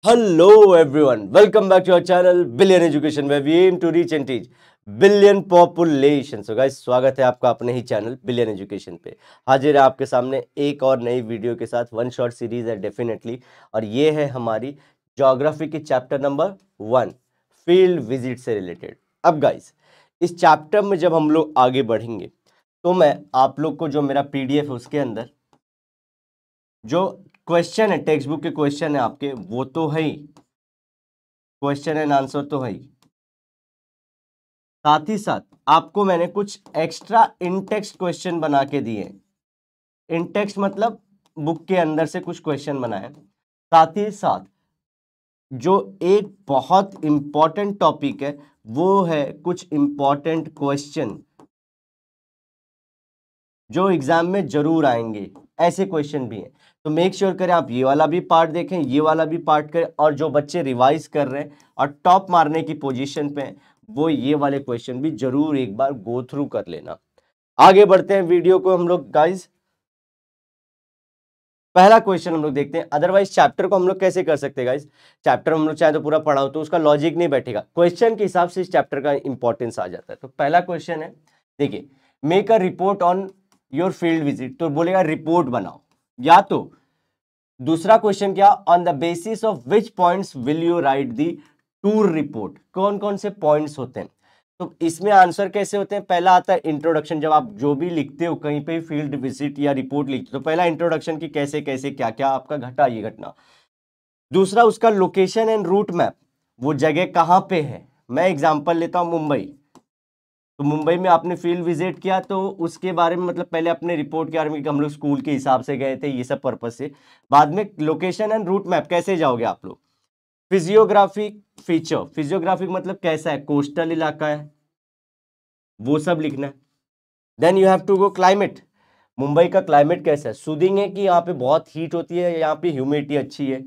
Hello everyone, welcome back to our channel Billion Education where we aim to reach and teach billion population. So guys, स्वागत है आपका अपने ही channel billion education पे। हाजिर है आपके सामने एक और नई वीडियो के साथ। वन शॉर्ट सीरीज है डेफिनेटली, और ये है हमारी ज्योग्राफी की चैप्टर नंबर 1 फील्ड विजिट से रिलेटेड। अब गाइस, इस चैप्टर में जब हम लोग आगे बढ़ेंगे तो मैं आप लोग को जो मेरा पीडीएफ है उसके अंदर जो क्वेश्चन है, टेक्स्ट बुक के क्वेश्चन है आपके, वो तो है ही, क्वेश्चन एंड आंसर तो है ही, साथ ही साथ आपको मैंने कुछ एक्स्ट्रा इनटेक्स्ट क्वेश्चन बना के दिए। इनटेक्स्ट मतलब बुक के अंदर से कुछ क्वेश्चन बनाए। साथ ही साथ जो एक बहुत इंपॉर्टेंट टॉपिक है वो है कुछ इंपॉर्टेंट क्वेश्चन जो एग्जाम में जरूर आएंगे, ऐसे क्वेश्चन भी हैं। तो मेक श्योर करें आप ये वाला भी पार्ट देखें, ये वाला भी पार्ट करें, और जो बच्चे रिवाइज कर रहे हैं और टॉप मारने की पोजीशन पे हैं वो ये वाले क्वेश्चन भी जरूर एक बार गो थ्रू कर लेना। आगे बढ़ते हैं वीडियो को हम लोग गाइज। पहला क्वेश्चन हम लोग देखते हैं। अदरवाइज चैप्टर को हम लोग कैसे कर सकते हैं गाइज, चैप्टर हम लोग चाहे तो पूरा पढ़ाओ तो उसका लॉजिक नहीं बैठेगा, क्वेश्चन के हिसाब से इस चैप्टर का इंपॉर्टेंस आ जाता है। तो पहला क्वेश्चन है, देखिए, make a report on your field visit, तो बोलेगा रिपोर्ट बनाओ। या तो दूसरा क्वेश्चन क्या, on the basis of which points will you right the tour report, कौन कौन से पॉइंट्स होते हैं। तो इसमें आंसर कैसे होते हैं, पहला आता है इंट्रोडक्शन। जब आप जो भी लिखते हो कहीं पे फील्ड विजिट या रिपोर्ट लिखते हो तो पहला इंट्रोडक्शन की कैसे कैसे क्या क्या आपका घटा ये घटना। दूसरा उसका लोकेशन एंड रूट मैप, वो जगह कहाँ पे है। मैं एग्जांपल लेता हूँ मुंबई, तो मुंबई में आपने फील्ड विजिट किया तो उसके बारे में मतलब पहले अपने रिपोर्ट के बारे में, हम लोग स्कूल के हिसाब से गए थे ये सब पर्पज से। बाद में लोकेशन एंड रूट मैप कैसे जाओगे आप लोग। फिजियोग्राफिक फीचर, फिजियोग्राफिक मतलब कैसा है, कोस्टल इलाका है, वो सब लिखना है। Then you have to go climate, Mumbai का क्लाइमेट कैसा है, सूदिंग है कि यहाँ पे बहुत हीट होती है, यहाँ पे ह्यूमिडिटी अच्छी है।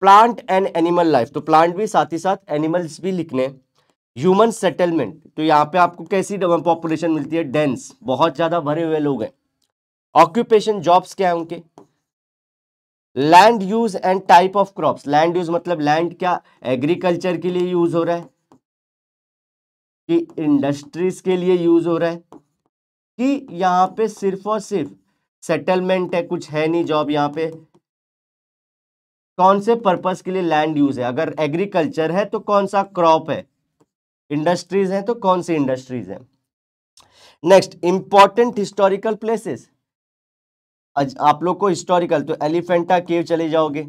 प्लांट एंड एनिमल लाइफ, तो प्लांट भी साथ ही साथ एनिमल्स भी लिखने हैं। ह्यूमन सेटलमेंट, तो यहाँ पे आपको कैसी पॉपुलेशन मिलती है, डेंस, बहुत ज्यादा भरे हुए लोग हैं। ऑक्यूपेशन, जॉब्स क्या है उनके। Land use and type of crops, land use मतलब लैंड क्या एग्रीकल्चर के लिए यूज हो रहा है कि इंडस्ट्रीज के लिए यूज हो रहा है, कि यहाँ पे सिर्फ और सिर्फ सेटलमेंट है, कुछ है नहीं जॉब यहाँ पे। कौन से पर्पस के लिए लैंड यूज है, अगर एग्रीकल्चर है तो कौन सा क्रॉप है, इंडस्ट्रीज है तो कौन सी इंडस्ट्रीज है। नेक्स्ट, इंपॉर्टेंट हिस्टोरिकल प्लेसेस, आप लोग को हिस्टोरिकल तो एलिफेंटा केव चले जाओगे,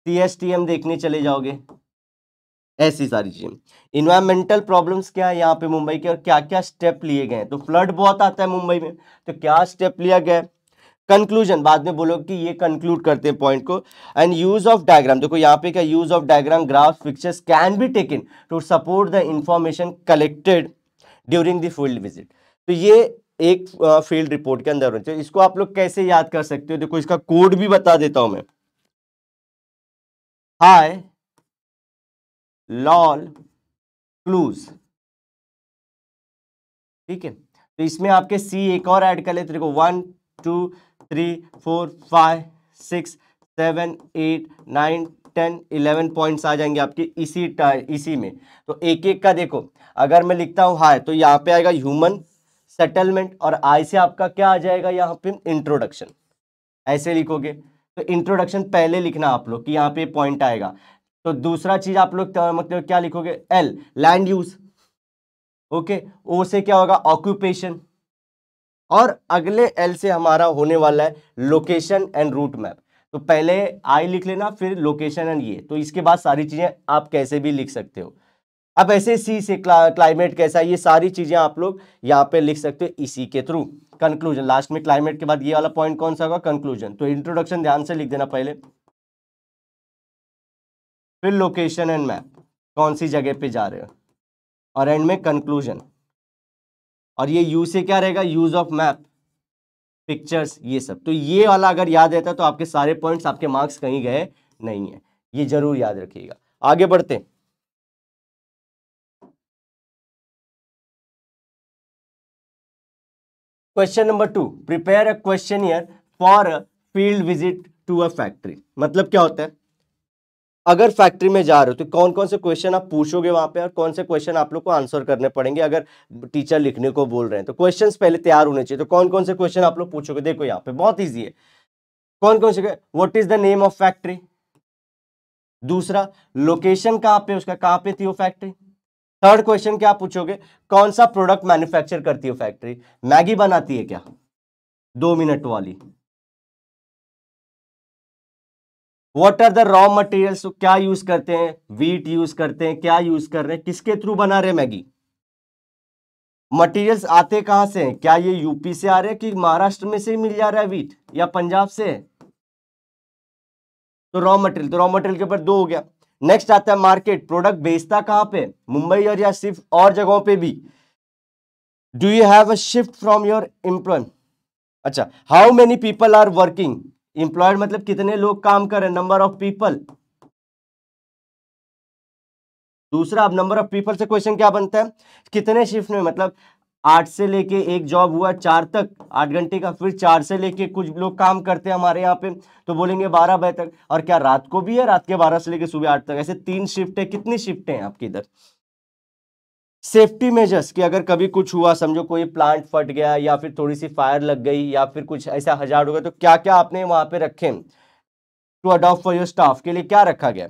सीएसटीएम देखने चले जाओगे, ऐसी सारी चीजें। इन्वायरमेंटल प्रॉब्लम्स क्या है यहाँ पे मुंबई के, और क्या क्या स्टेप लिए गए हैं। तो फ्लड बहुत आता है मुंबई में, तो क्या स्टेप लिया गया। कंक्लूजन, बाद में बोलो कि ये कंक्लूड करते हैं पॉइंट को। एंड यूज ऑफ डायग्राम, देखो यहाँ पे क्या, use of diagram, graph, pictures can be taken to support the information collected during the field visit. तो ये एक फील्ड रिपोर्ट के अंदर होते हैं। इसको आप लोग कैसे याद कर सकते हो, देखो इसका कोड भी बता देता हूं मैं। हाई लॉल क्लूज, ठीक है। तो इसमें आपके सी एक और ऐड कर लेते, देखो 1 2 3 4 5 6 7 8 9 10 11 पॉइंट्स आ जाएंगे आपके इसी में। तो एक एक का देखो, अगर मैं लिखता हूं हाई तो यहाँ पे आएगा ह्यूमन सेटलमेंट, और आई से आपका क्या आ जाएगा यहाँ पे, इंट्रोडक्शन। ऐसे लिखोगे तो इंट्रोडक्शन पहले लिखना आप लोग कि यहाँ पे पॉइंट आएगा। तो दूसरा चीज आप लोग मतलब क्या लिखोगे, एल लैंड यूज, ओके। ओ से क्या होगा, ऑक्यूपेशन, और अगले एल से हमारा होने वाला है लोकेशन एंड रूट मैप। तो पहले आई लिख लेना, फिर लोकेशन एंड ये, तो इसके बाद सारी चीजें आप कैसे भी लिख सकते हो। अब ऐसे सी से क्लाइमेट कैसा है, ये सारी चीजें आप लोग यहाँ पे लिख सकते हो इसी के थ्रू। कंक्लूजन, लास्ट में क्लाइमेट के बाद ये वाला पॉइंट कौन सा होगा, कंक्लूजन। तो इंट्रोडक्शन ध्यान से लिख देना पहले, फिर लोकेशन एंड मैप, कौन सी जगह पे जा रहे हो, और एंड में कंक्लूजन। और ये यू से क्या रहेगा, यूज ऑफ मैप, पिक्चर्स, ये सब। तो ये वाला अगर याद रहता तो आपके सारे पॉइंट्स, आपके मार्क्स कहीं गए नहीं है, ये जरूर याद रखिएगा। आगे बढ़ते हैं। Question number 2, prepare a questionnaire for a field visit to a factory. मतलब क्या होता है, अगर फैक्ट्री में जा रहे हो तो कौन कौन से क्वेश्चन आप पूछोगे वहां पे और कौन से क्वेश्चन आप लोग को आंसर करने पड़ेंगे अगर टीचर लिखने को बोल रहे हैं। तो क्वेश्चंस पहले तैयार होने चाहिए। तो कौन कौन से क्वेश्चन आप लोग पूछोगे, देखो यहाँ पे बहुत ईजी है। कौन कौन से, what is the name of factory, दूसरा लोकेशन कहाँ पे उसका, कहाँ पे थी वो फैक्ट्री। थर्ड क्वेश्चन क्या पूछोगे, कौन सा प्रोडक्ट मैन्युफैक्चर करती है फैक्ट्री, मैगी बनाती है क्या, 2 मिनट वाली। What are the raw materials, क्या यूज करते हैं, वीट यूज करते हैं, क्या यूज कर रहे हैं, किसके थ्रू बना रहे मैगी। मटेरियल्स आते कहां से हैं, क्या ये यूपी से आ रहे हैं कि महाराष्ट्र में से ही मिल जा रहा है वीट, या पंजाब से है। तो रॉ मटेरियल, तो रॉ मटेरियल के ऊपर 2 हो गया। नेक्स्ट आता है मार्केट, प्रोडक्ट बेचता कहां पे, मुंबई और या सिर्फ और जगहों पे भी। Do you have a shift from your employ, अच्छा how many people are working, employed मतलब कितने लोग काम कर रहे हैं, नंबर ऑफ पीपल। दूसरा, अब नंबर ऑफ पीपल से क्वेश्चन क्या बनता है, कितने शिफ्ट में, मतलब 8 से लेके एक जॉब हुआ 4 तक 8 घंटे का, फिर 4 से लेके कुछ लोग काम करते हैं हमारे यहाँ पे तो बोलेंगे 12 बजे तक, और क्या रात को भी है, रात के 12 से लेके सुबह 8 तक, ऐसे 3 शिफ्ट है। कितनी शिफ्ट है आपकी इधर। सेफ्टी मेजर्स कि अगर कभी कुछ हुआ, समझो कोई प्लांट फट गया या फिर थोड़ी सी फायर लग गई या फिर कुछ ऐसा हजार्ड हो गया, तो क्या क्या आपने वहां पे रखे to adopt for your staff, के लिए क्या रखा गया।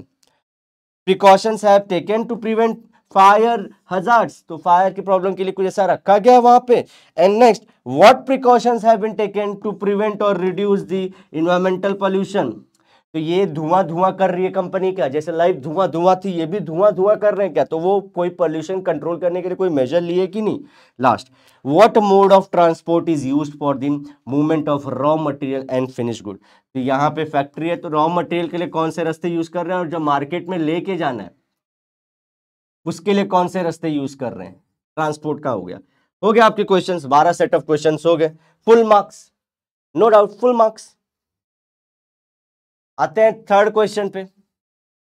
Precautions have taken to prevent fire hazards, तो फायर की प्रॉब्लम के लिए कुछ ऐसा रखा गया वहां पे। And next, what precautions have been taken to prevent और रिड्यूस द इन्वायरमेंटल पोल्यूशन, तो ये धुआं धुआं कर रही है कंपनी क्या, जैसे लाइव धुआं धुआं थी ये भी धुआं धुआं कर रहे हैं क्या, तो वो कोई पोल्यूशन कंट्रोल करने के लिए कोई मेजर लिए कि नहीं। Last, what mode of transport is used for the movement of raw material and finish good, तो यहाँ पे फैक्ट्री है तो रॉ मटेरियल के लिए कौन से रास्ते यूज कर रहे हैं, और जब मार्केट में लेके जाना है उसके लिए कौन से रास्ते यूज कर रहे हैं, ट्रांसपोर्ट का हो गया आपके क्वेश्चंस, 12 सेट ऑफ क्वेश्चंस हो गए, full marks, no doubt full marks. आते हैं थर्ड क्वेश्चन पे,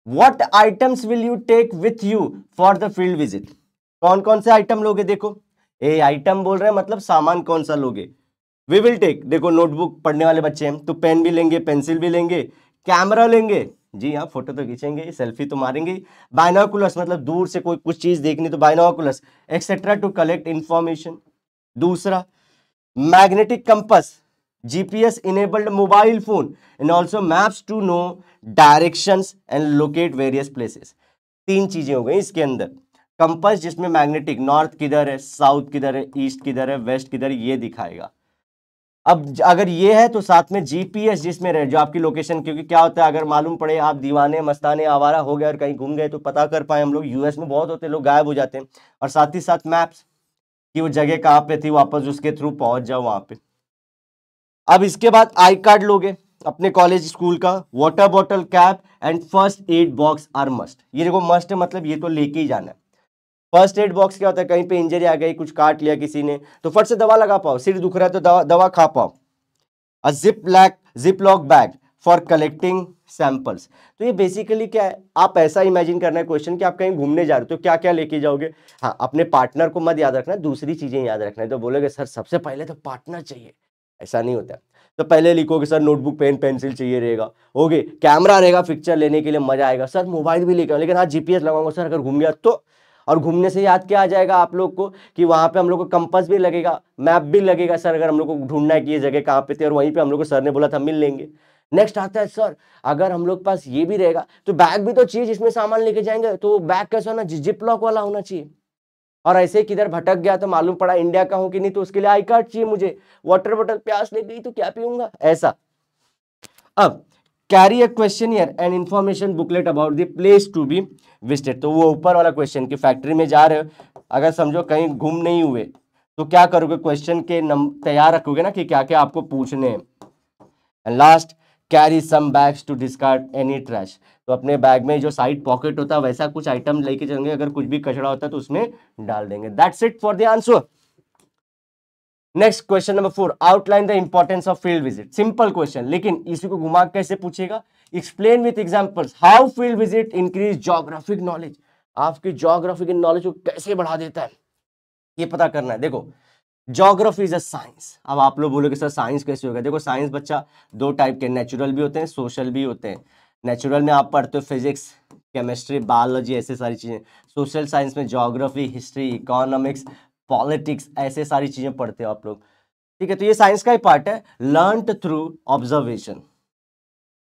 what items will you take with you for the field visit, कौन कौन से आइटम लोगे, देखो ए आइटम बोल रहे हैं मतलब सामान कौन सा लोगे। वी विल टेक, देखो नोटबुक पढ़ने वाले बच्चे हैं तो पेन भी लेंगे, पेंसिल भी लेंगे, कैमरा लेंगे, जी हाँ फोटो तो खींचेंगे, सेल्फी तो मारेंगे, बाइनोकुलर्स मतलब दूर से कोई कुछ चीज देखनी तो binoculars etcetera to collect information. दूसरा, magnetic compass, GPS enabled mobile phone and also maps to know directions and locate various places। 3 चीजें हो गई इसके अंदर, कंपास जिसमें मैग्नेटिक नॉर्थ किधर है, साउथ किधर है, ईस्ट किधर है, वेस्ट किधर है, ये दिखाएगा। अब अगर ये है तो साथ में GPS जिसमें रहे जो आपकी लोकेशन, क्योंकि क्या होता है अगर मालूम पड़े आप दीवाने मस्ताने आवारा हो गए और कहीं घूम गए तो पता कर पाए हम लोग, यूएस में बहुत होते लोग गायब हो जाते हैं, और साथ ही साथ मैप्स कि वो जगह कहाँ पे थी वापस उसके थ्रू पहुंच जाओ वहां पे। अब इसके बाद आई कार्ड लोगे अपने कॉलेज स्कूल का, water bottle, cap and first aid box are must, ये देखो मस्ट है मतलब ये तो लेके ही जाना है। फर्स्ट एड बॉक्स क्या होता है, कहीं पे इंजरी आ गई, कुछ काट लिया किसी ने तो फट से दवा लगा पाओ, सिर दुख रहा है तो दवा खा पाओ। A zip lock bag for collecting samples, तो ये बेसिकली क्या है, आप ऐसा इमेजिन करना है क्वेश्चन कि आप कहीं घूमने जा रहे हो तो क्या क्या लेके जाओगे। हाँ अपने पार्टनर को मत याद रखना, दूसरी चीजें याद रखना है, तो बोलोगे सर सबसे पहले तो पार्टनर चाहिए, ऐसा नहीं होता। तो पहले लिखोगे सर नोटबुक पेन पेंसिल चाहिए रहेगा, ओके कैमरा रहेगा पिक्चर लेने के लिए मजा आएगा, सर मोबाइल भी लेकर, लेकिन हाँ GPS लगाऊंगा सर अगर घूम गया तो। और घूमने से याद क्या आ जाएगा आप लोग को कि वहां पे हम लोग को कंपास भी लगेगा, मैप भी लगेगा सर, अगर हम लोग को ढूंढना है कि ये जगह कहाँ पे थी, और वहीं पे हम लोग को सर ने बोला था मिल लेंगे। नेक्स्ट आता है सर अगर हम लोग पास ये भी रहेगा तो बैग भी तो चाहिए जिसमें सामान लेके जाएंगे, तो बैग कैसा होना, जिप लॉक वाला होना चाहिए। और ऐसे किधर भटक गया तो मालूम पड़ा इंडिया का हूं कि नहीं, तो उसके लिए आई कार्ड चाहिए मुझे, वाटर बॉटल प्यास लग गई तो क्या पीऊंगा, ऐसा। अब carry a questionnaire and information booklet about the place to be visited, तो वो ऊपर वाला क्वेश्चन की फैक्ट्री में जा रहे हो, अगर समझो कहीं गुम नहीं हुए तो क्या करोगे, क्वेश्चन के तैयार रखोगे ना कि क्या क्या आपको पूछने हैं। And last, carry some bags to discard any trash, तो अपने बैग में जो साइड पॉकेट होता है वैसा कुछ आइटम लेके चलेंगे, अगर कुछ भी कचरा होता है तो उसमें डाल देंगे। That's it for the answer. Next question number 4, outline the importance of field visit, simple question लेकिन इसी को घुमा कैसे पूछेगा, explain with examples how field visit increase geographic knowledge, आपकी ज्योग्राफिक नॉलेज को कैसे बढ़ा देता है ये पता करना है। देखो ज्योग्राफी इज अ साइंस। अब आप लोग बोलोगे सर साइंस कैसे होगा? देखो साइंस बच्चा दो टाइप के, नेचुरल भी होते हैं, सोशल भी होते हैं। नेचुरल में आप पढ़ते हो फिजिक्स, केमिस्ट्री, बायोलॉजी, ऐसे सारी चीजें। सोशल साइंस में ज्योग्राफी, हिस्ट्री, इकोनॉमिक्स, पॉलिटिक्स, ऐसे सारी चीजें पढ़ते हो आप लोग। ठीक है, तो ये साइंस का ही पार्ट है, लर्न थ्रू ऑब्जर्वेशन।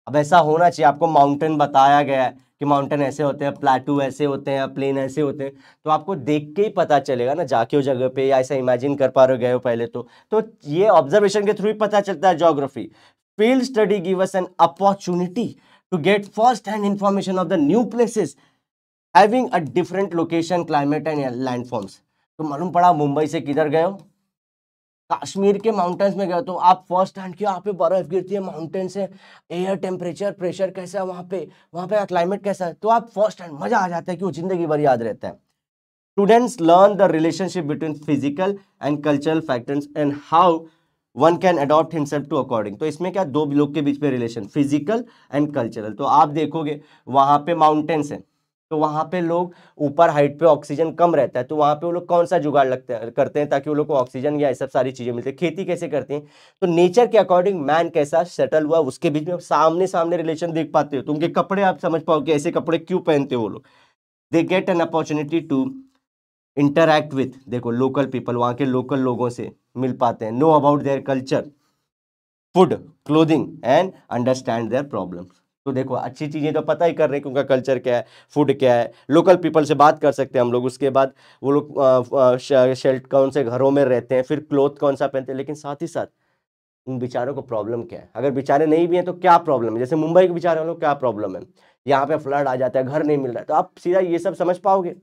अब ऐसा होना चाहिए, आपको माउंटेन बताया गया है कि माउंटेन ऐसे होते हैं, प्लेटू ऐसे होते हैं, प्लेन ऐसे होते हैं, तो आपको देख के ही पता चलेगा ना, जाके उस जगह पे, या ऐसा इमेजिन कर पा रहे हो, गए हो पहले तो ये ऑब्जर्वेशन के थ्रू ही पता चलता है geography. Field study give us an opportunity to get first hand information of the new places having a different location, climate and landforms. तो मालूम पड़ा मुंबई से किधर गए हो, कश्मीर के माउंटेन्स में गए, तो आप फर्स्ट हैंड की, यहाँ पे बर्फ गिरती है, माउंटेन से, एयर टेम्परेचर, प्रेशर कैसा है वहाँ पे क्लाइमेट कैसा है, तो आप फर्स्ट हैंड, मजा आ जाता है कि वो जिंदगी भर याद रहता है। Students learn the relationship between physical and cultural factors and how one can adopt himself to according. तो इसमें क्या, दो लोग के बीच में रिलेशन, फिजिकल एंड कल्चरल। तो आप देखोगे वहां पे माउंटेन्स है, तो वहां पे लोग ऊपर हाइट पे ऑक्सीजन कम रहता है, तो वहां पे वो लोग कौन सा जुगाड़ करते हैं ताकि वो लोग को ऑक्सीजन या सब सारी चीजें मिलती है। खेती कैसे करते हैं, तो नेचर के अकॉर्डिंग मैन कैसा सेटल हुआ, उसके बीच में सामने सामने रिलेशन देख पाते हो, तो उनके कपड़े आप समझ पाओ कि ऐसे कपड़े क्यों पहनते हो वो लोग। They get an opportunity to interact with, देखो लोकल पीपल, वहां के लोकल लोगों से मिल पाते हैं, know about their culture, food, clothing and understand their problems. तो देखो अच्छी चीजें तो पता ही कर रहे हैं कि उनका कल्चर क्या है, फूड क्या है, लोकल पीपल से बात कर सकते हैं हम लोग। उसके बाद वो लोग शेल्ट कौन से घरों में रहते हैं, फिर क्लोथ कौन सा पहनते हैं, लेकिन साथ ही साथ उन बेचारों को प्रॉब्लम क्या है, अगर बेचारे नहीं भी हैं तो क्या प्रॉब्लम है, जैसे मुंबई के बेचारे वालों को क्या प्रॉब्लम है, यहाँ पे फ्लड आ जाता है, घर नहीं मिल रहा है, तो आप सीधा ये सब समझ पाओगे।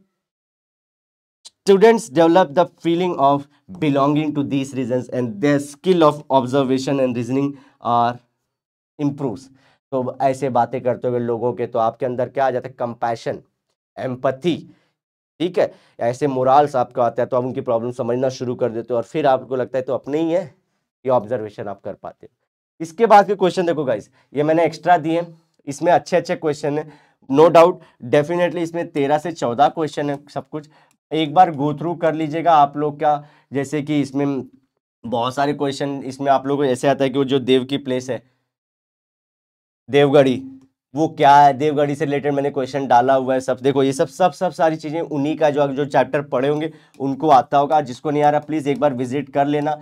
Students develop the feeling of belonging to these regions and their skill of observation and reasoning are improves। तो ऐसे बातें करते हुए लोगों के, तो आपके अंदर क्या आ जाता है, कंपैशन, एम्पैथी, ठीक है, ऐसे मोरल्स आपको आता है, तो आप उनकी प्रॉब्लम समझना शुरू कर देते हो, और फिर आपको लगता है तो अपने ही है, ये ऑब्जर्वेशन आप कर पाते हो। इसके बाद के क्वेश्चन देखो गाइस, ये मैंने एक्स्ट्रा दिए, इसमें अच्छे अच्छे क्वेश्चन है, नो डाउट, डेफिनेटली इसमें 13 से 14 क्वेश्चन है, सब कुछ एक बार गो थ्रू कर लीजिएगा आप लोग का। जैसे कि इसमें बहुत सारे क्वेश्चन, इसमें आप लोगों को ऐसे आता है कि वो जो देव की प्लेस है देवगढ़ी, वो क्या है, देवगढ़ी से रिलेटेड मैंने क्वेश्चन डाला हुआ है सब। देखो ये सब सब सब सारी चीजें उन्हीं का, जो जो चैप्टर पढ़े होंगे उनको आता होगा, जिसको नहीं आ रहा प्लीज एक बार विजिट कर लेना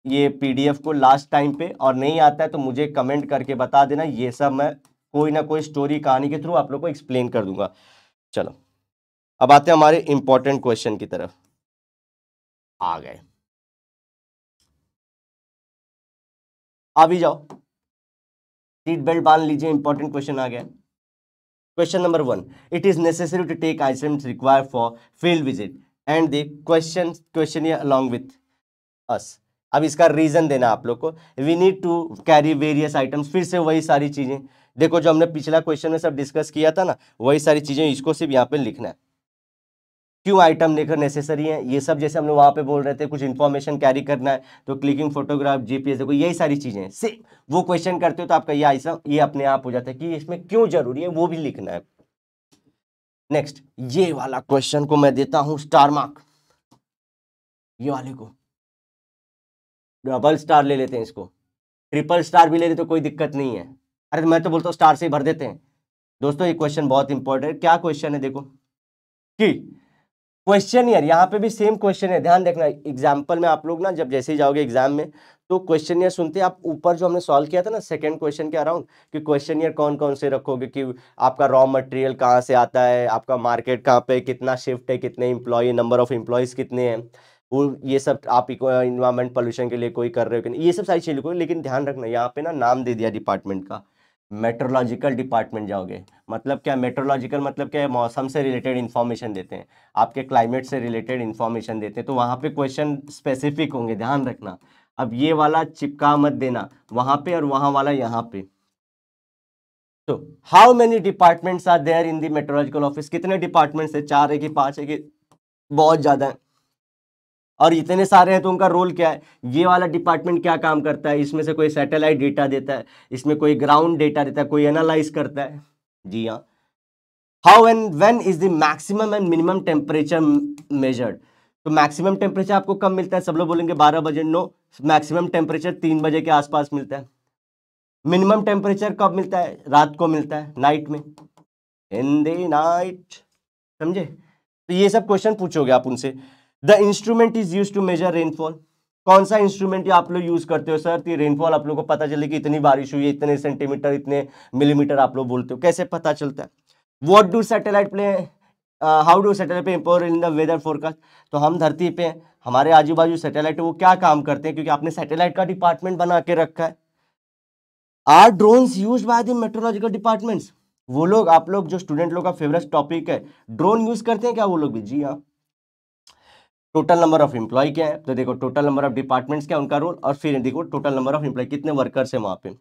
ये पीडीएफ को लास्ट टाइम पे, और नहीं आता है तो मुझे कमेंट करके बता देना, ये सब मैं कोई ना कोई स्टोरी कहानी के थ्रू आप लोग को एक्सप्लेन कर दूंगा। चलो अब आते हैं हमारे इंपॉर्टेंट क्वेश्चन की तरफ, आ गए, आ भी जाओ, सीट बेल्ट बांध लीजिए, इंपॉर्टेंट क्वेश्चन आ गया। Question number 1, it is necessary to take items required for field visit and the question along with us. अब इसका रीजन देना आप लोग को, we need to carry various items, फिर से वही सारी चीजें, देखो जो हमने पिछला क्वेश्चन में सब डिस्कस किया था ना, वही सारी चीजें, इसको सिर्फ यहाँ पे लिखना है, क्यों आइटम लेकर नेसेसरी है ये सब, जैसे हम लोग वहां पे बोल रहे थे कुछ इंफॉर्मेशन कैरी करना है तो क्लिकिंग फोटोग्राफ, जीपीएस, देखो यही सारी चीजें हैं, से वो क्वेश्चन करते हो तो आपका ये आइटम ये अपने आप हो जाता है कि इसमें क्यों जरूरी है, वो भी लिखना है। नेक्स्ट, ये वाला क्वेश्चन को मैं देता हूं स्टार मार्क, ये वाले को डबल स्टार ले लेते हैं, इसको ट्रिपल स्टार भी ले लेते तो कोई दिक्कत नहीं है, अरे मैं तो बोलता हूँ स्टार से ही भर देते हैं। दोस्तों ये क्वेश्चन बहुत इंपॉर्टेंट है, क्या क्वेश्चन है देखो, कि क्वेश्चन ईयर, यहाँ पे भी सेम क्वेश्चन है, ध्यान रखना, एग्जाम्पल में आप लोग ना जब जैसे ही जाओगे एग्जाम में तो क्वेश्चन ईयर सुनते आप, ऊपर जो हमने सॉल्व किया था ना सेकंड क्वेश्चन के अराउंड, कि क्वेश्चन ईयर कौन कौन से रखोगे, कि आपका रॉ मटेरियल कहाँ से आता है, आपका मार्केट कहाँ पे, कितना शिफ्ट है, कितने इंप्लॉय, नंबर ऑफ इंप्लॉयज कितने हैं, वो ये सब आप इन्वायरमेंट पोल्यूशन के लिए कोई कर रहे हो कि नहीं, ये सब सारी चीज़ लिखोगे। लेकिन ध्यान रखना यहाँ पे ना नाम दे दिया डिपार्टमेंट का, मेट्रोलॉजिकल डिपार्टमेंट जाओगे, मतलब क्या मेट्रोलॉजिकल मतलब क्या है, मौसम से रिलेटेड इन्फॉर्मेशन देते हैं, आपके क्लाइमेट से रिलेटेड इन्फॉर्मेशन देते हैं, तो वहाँ पे क्वेश्चन स्पेसिफिक होंगे, ध्यान रखना। अब ये वाला चिपका मत देना वहाँ पे और वहाँ वाला यहाँ पे। तो how many departments are there in the meteorological office, कितने डिपार्टमेंट्स है, 4 है कि 5 है कि बहुत ज़्यादा है, और इतने सारे हैं तो उनका रोल क्या है, ये वाला डिपार्टमेंट क्या काम करता है, इसमें से कोई सैटेलाइट डेटा देता है, इसमें कोई ग्राउंड डेटा देता है, कोई एनालाइज करता है, जी हाँ। How and when is the maximum and minimum temperature measured, तो मैक्सिमम टेम्परेचर आपको कब मिलता है? सब लोग बोलेंगे 12 बजे, नो, मैक्सिमम टेम्परेचर 3 बजे के आसपास मिलता है। मिनिमम टेम्परेचर कब मिलता है? रात को मिलता है, नाइट में, इन द नाइट, समझे? तो ये सब क्वेश्चन पूछोगे आप उनसे। The instrument is use to measure rainfall, कौन सा इंस्ट्रूमेंट आप लोग यूज करते हो? सर, रेनफॉल आप लोग को पता चले कि इतनी बारिश हुई है, इतने सेंटीमीटर, इतने मिलीमीटर आप लोग बोलते हो, कैसे पता चलता है? What do satellite play, how do satellite play important in the weather forecast? तो हम धरती पे, हमारे आजू बाजू सैटेलाइट, वो क्या काम करते हैं? क्योंकि आपने सैटेलाइट का डिपार्टमेंट बना के रखा है। Are drones use by the meteorological departments? वो लोग, आप लोग जो स्टूडेंट लोग का फेवरेट टॉपिक है, ड्रोन यूज करते हैं क्या वो लोग भी? जी हाँ। टोटल नंबर ऑफ एम्प्लॉय क्या है? तो देखो टोटल नंबर ऑफ डिपार्टमेंट्स क्या उनका रोल, और फिर देखो टोटल नंबर ऑफ एम्प्लॉय, कितने वर्कर्स है वहां पे।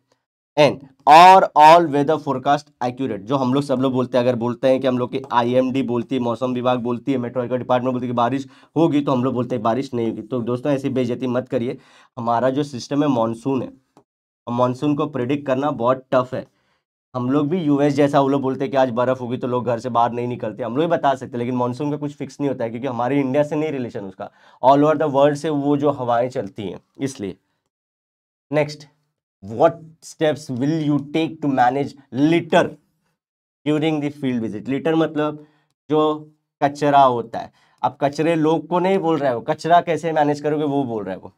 एंड और ऑल वेदर फोरकास्ट एक्यूरेट, जो हम लोग सब लोग बोलते हैं, अगर बोलते हैं कि हम लोग की IMD बोलती है, मौसम विभाग बोलती है, मेट्रोलॉजिकल डिपार्टमेंट बोलती है कि बारिश होगी, तो हम लोग बोलते हैं बारिश नहीं होगी। तो दोस्तों ऐसी बेइज्जती मत करिए। हमारा जो सिस्टम है मानसून है, मानसून को प्रिडिक्ट करना बहुत टफ है। हम लोग भी US जैसा, वो लोग बोलते हैं कि आज बर्फ होगी तो लोग घर से बाहर नहीं निकलते, हम लोग भी बता सकते हैं, लेकिन मानसून का कुछ फिक्स नहीं होता है, क्योंकि हमारे इंडिया से नहीं रिलेशन उसका, ऑल ओवर द वर्ल्ड से वो जो हवाएं चलती हैं, इसलिए। Next, what steps will you take to manage litter during the field visit? Litter मतलब जो कचरा होता है। अब कचरे लोग को नहीं बोल रहा है वो, कचरा कैसे मैनेज करोगे वो बोल रहा है वो।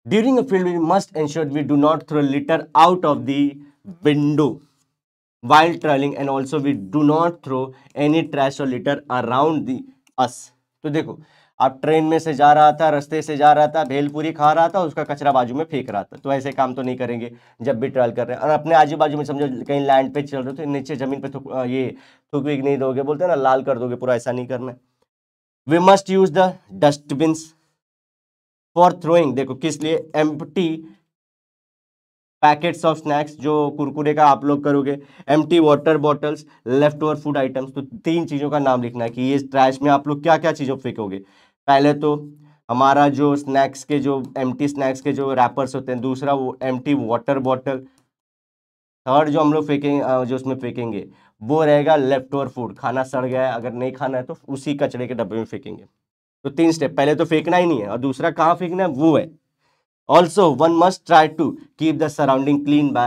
During a field visit must ensure we do not throw litter out of the window while traveling and also we do not throw any trash or litter around the us। तो देखो, आप train में से जा रहा था, रास्ते से जा रहा था, भेलपूरी खा रहा था, उसका कचरा बाजू में फेंक रहा था, तो ऐसे काम तो नहीं करेंगे जब भी ट्रैवल कर रहे हैं। और अपने आजू बाजू में समझो कहीं लैंड पे चल रहे हो तो नीचे जमीन पे ये थूक वीक नहीं दोगे, बोलते हैं ना, लाल कर दोगे पूरा, ऐसा नहीं करना है। We must use the dustbins for throwing, देखो किस लिए, एम्प्टी पैकेट्स ऑफ स्नैक्स, जो कुरकुरे का आप लोग करोगे, empty water bottles, left over food items. तो 3 चीजों का नाम लिखना है कि ये ट्रैश में आप लोग क्या क्या चीजों फेंकोगे। पहले तो हमारा जो स्नैक्स के, जो एम्प्टी स्नैक्स के जो रैपर्स होते हैं, दूसरा वो एम्प्टी वाटर बॉटल, थर्ड जो हम लोग फेंकेंगे, जो उसमें फेंकेंगे वो रहेगा लेफ्ट ओवर फूड, खाना सड़ गया है, अगर नहीं खाना है तो उसी कचरे के डब्बे में फेंकेंगे। तो 3 स्टेप, पहले तो फेंकना ही नहीं है, और दूसरा कहाँ फेंकना है वो है। Also, one must try to keep the surrounding clean by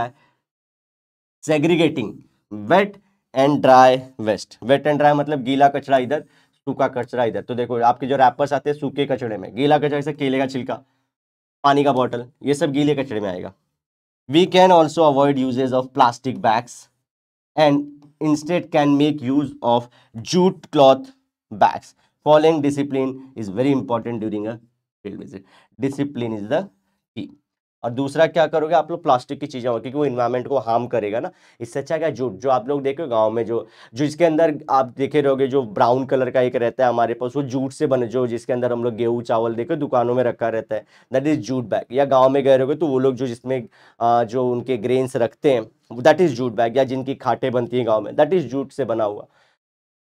segregating wet and dry waste। wet and dry मतलब गीला कचरा इधर, सूखा कचरा इधर। तो देखो आपके जो रैपर्स आते हैं सूखे कचड़े में, गीला कचरा जैसे केले का छिलका, पानी का बॉटल, ये सब गीले कचड़े में आएगा। We can also avoid uses of plastic bags and instead can make use of jute cloth bags। Following discipline is very important during a field visit। Discipline is the key। और दूसरा क्या करोगे आप लोग, प्लास्टिक की चीजें होगी, क्योंकि वो इन्वायरमेंट को हार्म करेगा ना। इससे अच्छा क्या, जूट, जो आप लोग देखो गांव में, जो जो इसके अंदर आप देखे रहोगे, जो ब्राउन कलर का एक रहता है हमारे पास, वो जूट से बने, जो जिसके अंदर हम लोग गेहूं चावल देखो दुकानों में रखा रहता है, दैट इज जूट बैग। या गाँव में गए रहोगे तो वो लोग जो जिसमें जो उनके ग्रेन्स रखते हैं, दैट इज जूट बैग। या जिनकी खाटें बनती हैं गाँव में, दैट इज जूट से बना हुआ।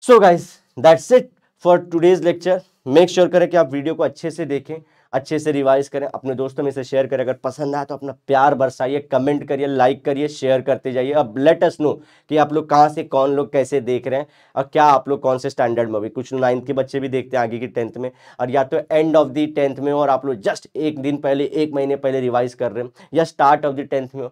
So guys, that's it for today's lecture. Make sure करें कि आप वीडियो को अच्छे से देखें, अच्छे से रिवाइज करें, अपने दोस्तों में से शेयर करें। अगर पसंद आए तो अपना प्यार बरसाइए, कमेंट करिए, लाइक करिए, शेयर करते जाइए। अब लेट अस नो कि आप लोग कहाँ से, कौन लोग कैसे देख रहे हैं, और क्या आप लोग कौन से स्टैंडर्ड में, भी कुछ 9th के बच्चे भी देखते हैं, आगे की 10th में, और या तो एंड ऑफ द 10th में, और आप लोग जस्ट एक दिन पहले, 1 महीने पहले रिवाइज कर रहे हैं, या स्टार्ट ऑफ द 10th में।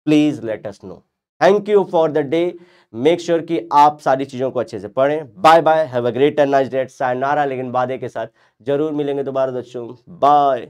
Please let us know. Thank you for the day. Make sure कि आप सारी चीजों को अच्छे से पढ़ें। Bye bye, have a great and nice day. Sayonara, लेकिन वादे के साथ जरूर मिलेंगे दोबारा दोस्तों। बाय।